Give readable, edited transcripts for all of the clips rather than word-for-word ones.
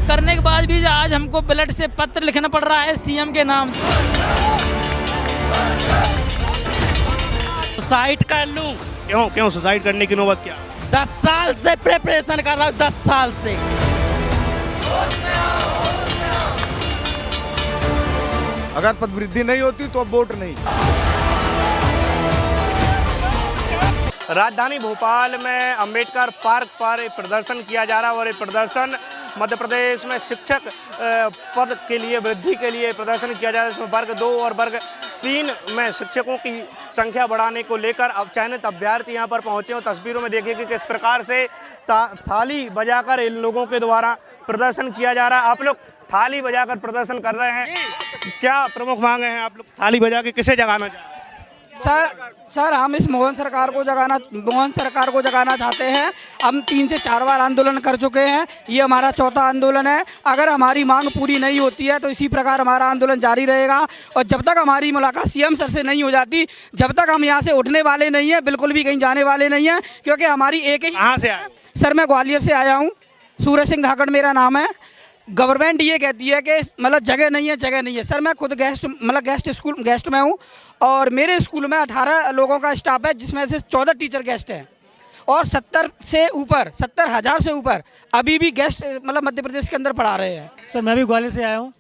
करने के बाद भी आज हमको ब्लड से पत्र लिखना पड़ रहा है सीएम के नाम। सुसाइड कर लूं। क्यों सुसाइड करने की नौबत क्या? 10 साल से प्रिपरेशन कर रहा हूँ, 10 साल से। अगर पद वृद्धि नहीं होती तो अब वोट नहीं। राजधानी भोपाल में अंबेडकर पार्क पर एक प्रदर्शन किया जा रहा है और ये प्रदर्शन मध्य प्रदेश में शिक्षक पद के लिए वृद्धि के लिए प्रदर्शन किया जा रहा है। इसमें वर्ग 2 और वर्ग 3 में शिक्षकों की संख्या बढ़ाने को लेकर अब चयनित अभ्यर्थी यहाँ पर पहुँचे हो। तस्वीरों में देखिए कि किस प्रकार से थाली बजाकर इन लोगों के द्वारा प्रदर्शन किया जा रहा है। आप लोग थाली बजाकर प्रदर्शन कर रहे हैं, क्या प्रमुख मांगे हैं? आप लोग थाली बजा के किसे जगाना चाहते हैं? सर हम इस मोहन सरकार को जगाना चाहते हैं। हम 3 से 4 बार आंदोलन कर चुके हैं, ये हमारा चौथा आंदोलन है। अगर हमारी मांग पूरी नहीं होती है तो इसी प्रकार हमारा आंदोलन जारी रहेगा और जब तक हमारी मुलाकात सीएम सर से नहीं हो जाती, जब तक हम यहाँ से उठने वाले नहीं हैं, बिल्कुल भी कहीं जाने वाले नहीं हैं। क्योंकि हमारी एक ही। कहाँ से आए? सर मैं ग्वालियर से आया हूँ, सूरज सिंह धाकड़ मेरा नाम है। गवर्नमेंट ये कहती है कि मतलब जगह नहीं है। सर मैं खुद गेस्ट में हूँ और मेरे स्कूल में 18 लोगों का स्टाफ है, जिसमें से 14 टीचर गेस्ट हैं और 70,000 से ऊपर अभी भी गेस्ट मतलब मध्य प्रदेश के अंदर पढ़ा रहे हैं। सर मैं भी ग्वालियर से आया हूँ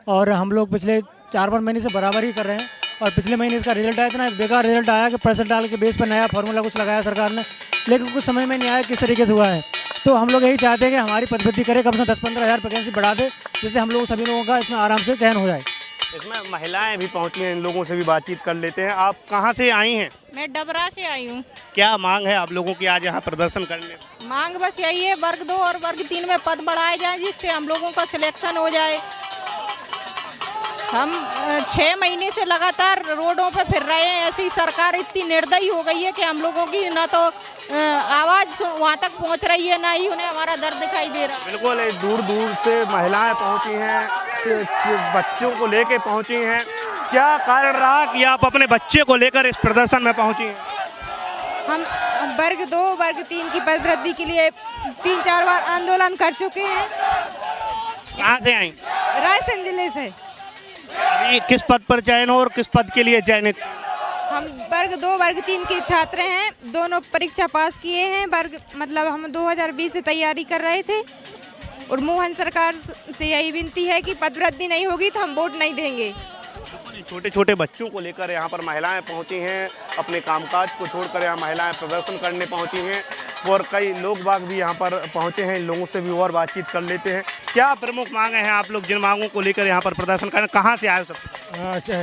और हम लोग पिछले 4-5 महीने से बराबर ही कर रहे हैं और पिछले महीने इसका रिजल्ट आया, इतना बेकार रिजल्ट आया कि परसेंटाइल के बेस पर नया फार्मूला कुछ लगाया सरकार ने, लेकिन कुछ समझ में नहीं आया किस तरीके से हुआ है। तो हम लोग यही चाहते हैं कि हमारी पदवृद्धि करे, कम से कम 10-15 हज़ार वैकेंसी बढ़ा दे, जिससे हम लोग सभी लोगों का इसमें आराम से चयन हो जाए। इसमें महिलाएं भी पहुंची हैं, इन लोगों से भी बातचीत कर लेते हैं। आप कहां से आई हैं? मैं डबरा से आई हूँ। क्या मांग है आप लोगों की आज यहाँ प्रदर्शन करने? मांग बस यही है, वर्ग 2 और वर्ग 3 में पद बढ़ाए जाएं, जिससे हम लोगों का सिलेक्शन हो जाए। हम 6 महीने से लगातार रोडों पे फिर रहे हैं। ऐसी सरकार इतनी निर्दयी हो गई है कि हम लोगों की ना तो आवाज़ वहाँ तक पहुँच रही है, ना ही उन्हें हमारा दर्द दिखाई दे रहा है। बिल्कुल दूर दूर से महिलाएं पहुंची हैं, बच्चों को लेके पहुंची हैं। क्या कारण रहा कि आप अपने बच्चे को लेकर इस प्रदर्शन में पहुंची हैं? हम वर्ग 2 वर्ग 3 की पद वृद्धि के लिए 3-4 बार आंदोलन कर चुके हैं। कहाँ से आई? राजस्थान जिले से। अभी किस पद पर चयन हो और किस पद के लिए चयनित? हम वर्ग 2 वर्ग 3 के छात्र हैं, दोनों परीक्षा पास किए हैं। हम 2020 से तैयारी कर रहे थे और मोहन सरकार से यही विनती है कि पदवृद्धि नहीं होगी तो हम वोट नहीं देंगे। छोटे छोटे बच्चों को लेकर यहाँ पर महिलाएं पहुँची हैं, अपने कामकाज को छोड़कर यहाँ महिलाएं प्रदर्शन करने पहुँची हैं और कई लोग बाग भी यहाँ पर पहुँचे हैं। इन लोगों से भी और बातचीत कर लेते हैं। क्या प्रमुख मांगे हैं आप लोग जिन मांगों को लेकर यहाँ पर प्रदर्शन करें? कहाँ से आए सब?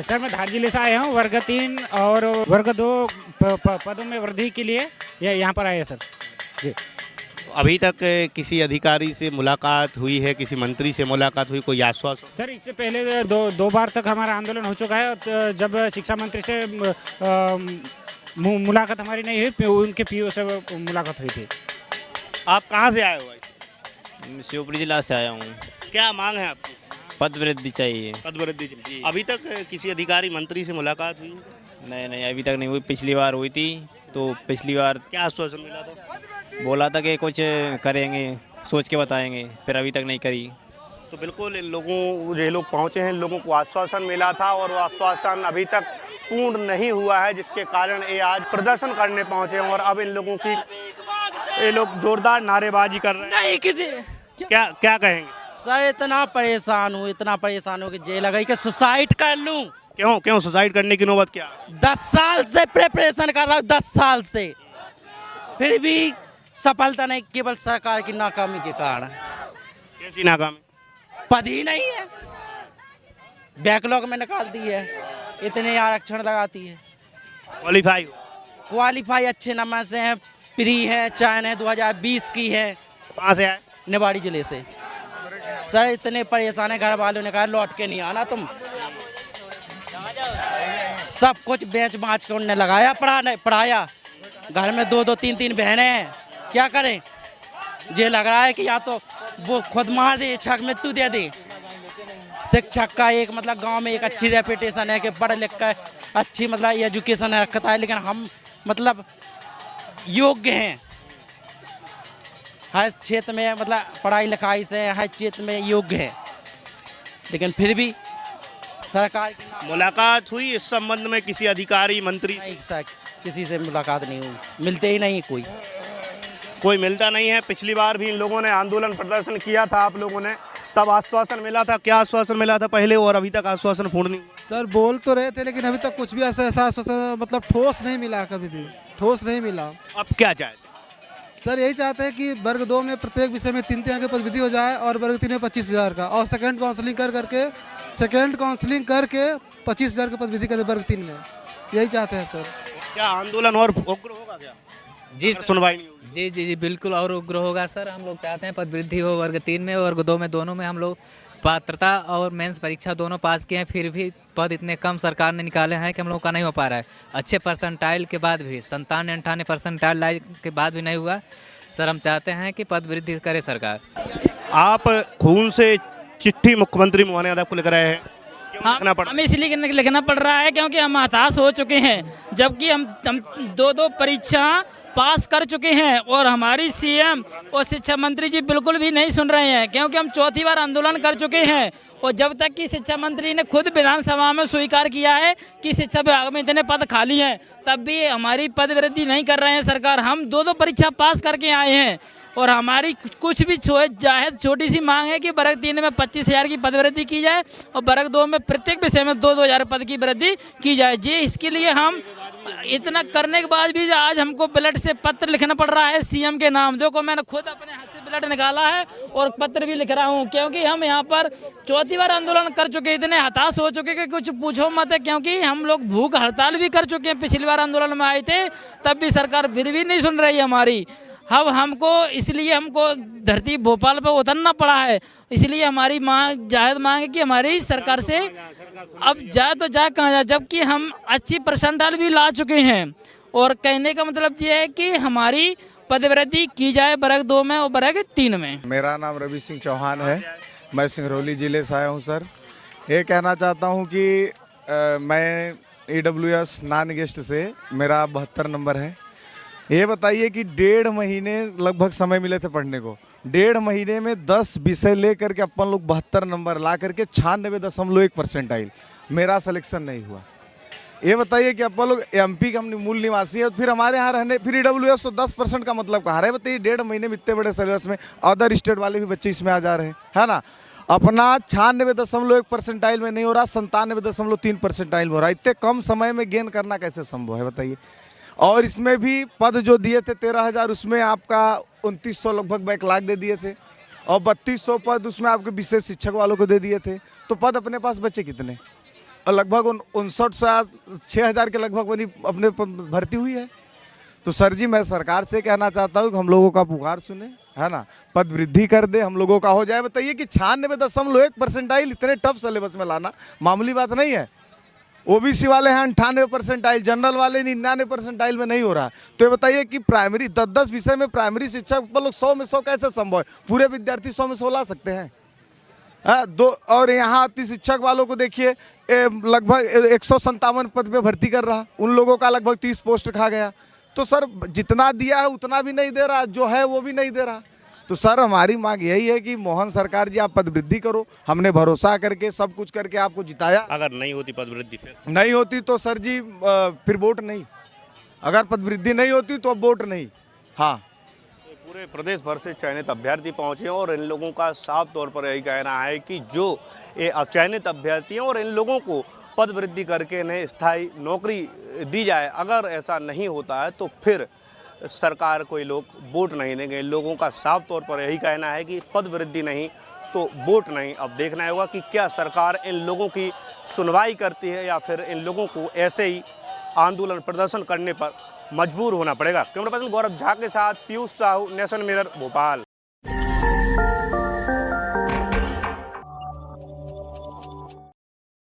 सर मैं धार जिले से आया हूँ, वर्ग 3 और वर्ग 2 पदों में वृद्धि के लिए यहाँ पर आए हैं सर जी। अभी तक किसी अधिकारी से मुलाकात हुई है, किसी मंत्री से मुलाकात हुई, कोई आश्वासन? सर इससे पहले दो बार तक हमारा आंदोलन हो चुका है और जब शिक्षा मंत्री से मुलाकात हमारी नहीं हुई, उनके पीओ से मुलाकात हुई थी। आप कहाँ से आए हो भाई? शिवपुरी जिला से आया हूँ। क्या मांग है आपकी? पद वृद्धि चाहिए। पद वृद्धि चाहिए। अभी तक किसी अधिकारी मंत्री से मुलाकात हुई? नहीं अभी तक नहीं हुई। पिछली बार हुई थी तो पिछली बार क्या आश्वासन मिला था? बोला था कि कुछ करेंगे, सोच के बताएंगे, फिर अभी तक नहीं करी। तो बिल्कुल इन लोगों ये लोग पहुँचे हैं, इन लोगों को आश्वासन मिला था और वो आश्वासन अभी तक पूर्ण नहीं हुआ है, जिसके कारण ये आज प्रदर्शन करने पहुँचे हैं और अब इन लोगों की ये लोग जोरदार नारेबाजी कर रहे हैं। नहीं किसी क्या कहेंगे? सर इतना परेशान हूँ कि जेल गई कि सुसाइड कर लूं। क्यों सुसाइड करने की नौबत क्या? 10 साल से प्रिपरेशन कर रहा हूँ, 10 साल से, फिर भी सफलता नहीं, केवल सरकार की नाकामी के कारण। कैसी नाकामी? पद ही नहीं है, बैकलॉग में निकाल दी है, इतने आरक्षण लगाती है। क्वालिफाई अच्छे नंबर से हैं, प्री है, चयन है 2020 की है। कहाँ से आए? निवाड़ी जिले से। सर इतने परेशान है, घर वालों ने कहा लौट के नहीं आना तुम। सब कुछ बेच बाँच के उनने लगाया, पढ़ाया। घर में 2-2 3-3 बहनें हैं, क्या करें? ये लग रहा है कि या तो वो खुद मार दे, इच्छा मृत्यु दे दे। शिक्षक का एक गांव में एक अच्छी रेपुटेशन है कि पढ़ लिख कर अच्छी एजुकेशन रखता है, लेकिन हम योग्य हैं, हर क्षेत्र में मतलब पढ़ाई लिखाई से हर क्षेत्र में योग्य है, लेकिन फिर भी सरकार की मुलाकात हुई इस संबंध में किसी अधिकारी मंत्री किसी से मुलाकात नहीं हुई, मिलते ही नहीं कोई मिलता नहीं है। पिछली बार भी इन लोगों ने आंदोलन प्रदर्शन किया था, आप लोगों ने तब आश्वासन मिला था, क्या आश्वासन मिला था पहले और अभी तक आश्वासन पूर्ण नहीं? सर बोल तो रहे थे लेकिन अभी तक कुछ भी ऐसा आश्वासन मतलब ठोस नहीं मिला, कभी भी ठोस नहीं मिला। अब क्या चाहते? सर यही चाहते हैं कि वर्ग 2 में प्रत्येक विषय में 3 की पदवृद्धि हो जाए और वर्ग 3 में 25,000 का, और सेकंड काउंसलिंग करके 25,000 की पदवृद्धि कर दे वर्ग 3 में, यही चाहते हैं सर। क्या आंदोलन और उग्र होगा क्या? जी सुनवाई नहीं होगी? जी जी जी बिल्कुल और उग्र होगा सर। हम लोग चाहते हैं पद वृद्धि हो वर्ग 3 में, वर्ग 2 में, दोनों में हम लोग पात्रता और मेंस परीक्षा दोनों पास किए हैं, फिर भी पद इतने कम सरकार ने निकाले हैं कि हम लोग का नहीं हो पा रहा है। अच्छे परसेंटाइल के बाद भी 97-98 परसेंटाइल लाए के बाद भी नहीं हुआ सर। हम चाहते हैं कि पद वृद्धि करे सरकार। आप खून से चिट्ठी मुख्यमंत्री मोहन यादव को लिख रहे हैं, क्यों लिखना पड़ा? हमें इसलिए लिखना पड़ रहा है क्योंकि हम हताश हो चुके हैं, जबकि हम 2 परीक्षा पास कर चुके हैं और हमारी सीएम और शिक्षा मंत्री जी बिल्कुल भी नहीं सुन रहे हैं, क्योंकि हम 4थी बार आंदोलन कर चुके हैं और जब तक कि शिक्षा मंत्री ने खुद विधानसभा में स्वीकार किया है कि शिक्षा विभाग में इतने पद खाली हैं, तब भी हमारी पद वृद्धि नहीं कर रहे हैं सरकार। हम 2 परीक्षा पास करके आए हैं और हमारी कुछ भी जायद छोटी सी मांग है कि वर्ग 3 में 25,000 की पद वृद्धि की जाए और वर्ग 2 में प्रत्येक विषय में 2-2 पद की वृद्धि की जाए। जी इसके लिए हम इतना करने के बाद भी आज हमको ब्लड से पत्र लिखना पड़ रहा है सीएम के नाम। देखो मैंने खुद अपने हाथ से ब्लड निकाला है और पत्र भी लिख रहा हूँ, क्योंकि हम यहाँ पर 4थी बार आंदोलन कर चुके, इतने हताश हो चुके कि कुछ पूछो मत है, क्योंकि हम लोग भूख हड़ताल भी कर चुके हैं। पिछली बार आंदोलन में आए थे तब भी सरकार फिर भी नहीं सुन रही हमारी। अब हमको धरती भोपाल पर उतरना पड़ा है, इसलिए हमारी जायज़ मांग है कि हमारी सरकार से अब जाए तो जाए कहाँ जाए, जबकि हम अच्छी परसेंटाइल भी ला चुके हैं। और कहने का मतलब ये है कि हमारी पदवृद्धि की जाए वर्ग 2 में और वर्ग 3 में। मेरा नाम रवि सिंह चौहान है, मैं सिंगरौली ज़िले से आया हूँ सर। ये कहना चाहता हूँ कि मैं EWS नॉन गेस्ट से, मेरा 72 नंबर है। ये बताइए कि 1.5 महीने लगभग समय मिले थे पढ़ने को, 1.5 महीने में 10 विषय ले करके अपन लोग 72 नंबर ला करके 96.1 परसेंटाइल, मेरा सिलेक्शन नहीं हुआ। ये बताइए कि अपन लोग MP के हम मूल निवासी है, फिर हमारे यहाँ रहने, फिर EWS तो 10% का मतलब कहाँ रहे बताइए। 1.5 महीने में इतने बड़े सिलेबस में अदर स्टेट वाले भी बच्चे इसमें आ जा रहे हैं, है ना। अपना 96.1 परसेंटाइल में नहीं हो रहा, 97.3 परसेंटाइल में हो रहा। इतने कम समय में गेन करना कैसे संभव है बताइए। और इसमें भी पद जो दिए थे 13,000, उसमें आपका 2900 लगभग बैकलॉग दे दिए थे और 3200 पद उसमें आपके विशेष शिक्षक वालों को दे दिए थे। तो पद अपने पास बचे कितने? और लगभग 59,000 के लगभग बनी अपने भर्ती हुई है। तो सर जी मैं सरकार से कहना चाहता हूँ कि हम लोगों का पुकार सुने, है ना, पद वृद्धि कर दे, हम लोगों का हो जाए। बताइए कि 96.1 परसेंटाइल इतने टफ सिलेबस में लाना मामूली बात नहीं है। OBC वाले हैं 98 परसेंटाइल, जनरल वाले 99 परसेंटाइल में नहीं हो रहा। तो ये बताइए कि प्राइमरी 10-10 विषय में प्राइमरी शिक्षक पर लोग 100 में 100 कैसे संभव है? पूरे विद्यार्थी 100 में 100 ला सकते हैं? और यहाँ अति शिक्षक वालों को देखिए लगभग 157 पद पे भर्ती कर रहा, उन लोगों का लगभग 30 पोस्ट खा गया। तो सर जितना दिया है उतना भी नहीं दे रहा, जो है वो भी नहीं दे रहा। तो सर हमारी मांग यही है कि मोहन सरकार जी आप पद वृद्धि करो। हमने भरोसा करके सब कुछ करके आपको जिताया। अगर नहीं होती पद वृद्धि, फिर नहीं होती तो सर जी फिर वोट नहीं। अगर पद वृद्धि नहीं होती तो अब वोट नहीं। हाँ, पूरे प्रदेश भर से चयनित अभ्यर्थी पहुंचे और इन लोगों का साफ तौर पर यही कहना है कि जो ये चयनित अभ्यर्थी हैं और इन लोगों को पद वृद्धि करके इन्हें स्थायी नौकरी दी जाए। अगर ऐसा नहीं होता है तो फिर सरकार को ये लोग वोट नहीं देंगे। इन लोगों का साफ तौर पर यही कहना है कि पद वृद्धि नहीं तो वोट नहीं। अब देखना होगा कि क्या सरकार इन लोगों की सुनवाई करती है या फिर इन लोगों को ऐसे ही आंदोलन प्रदर्शन करने पर मजबूर होना पड़ेगा। कैमरा पर्सन गौरव झा के साथ पीयूष साहू, नेशन मिरर, भोपाल।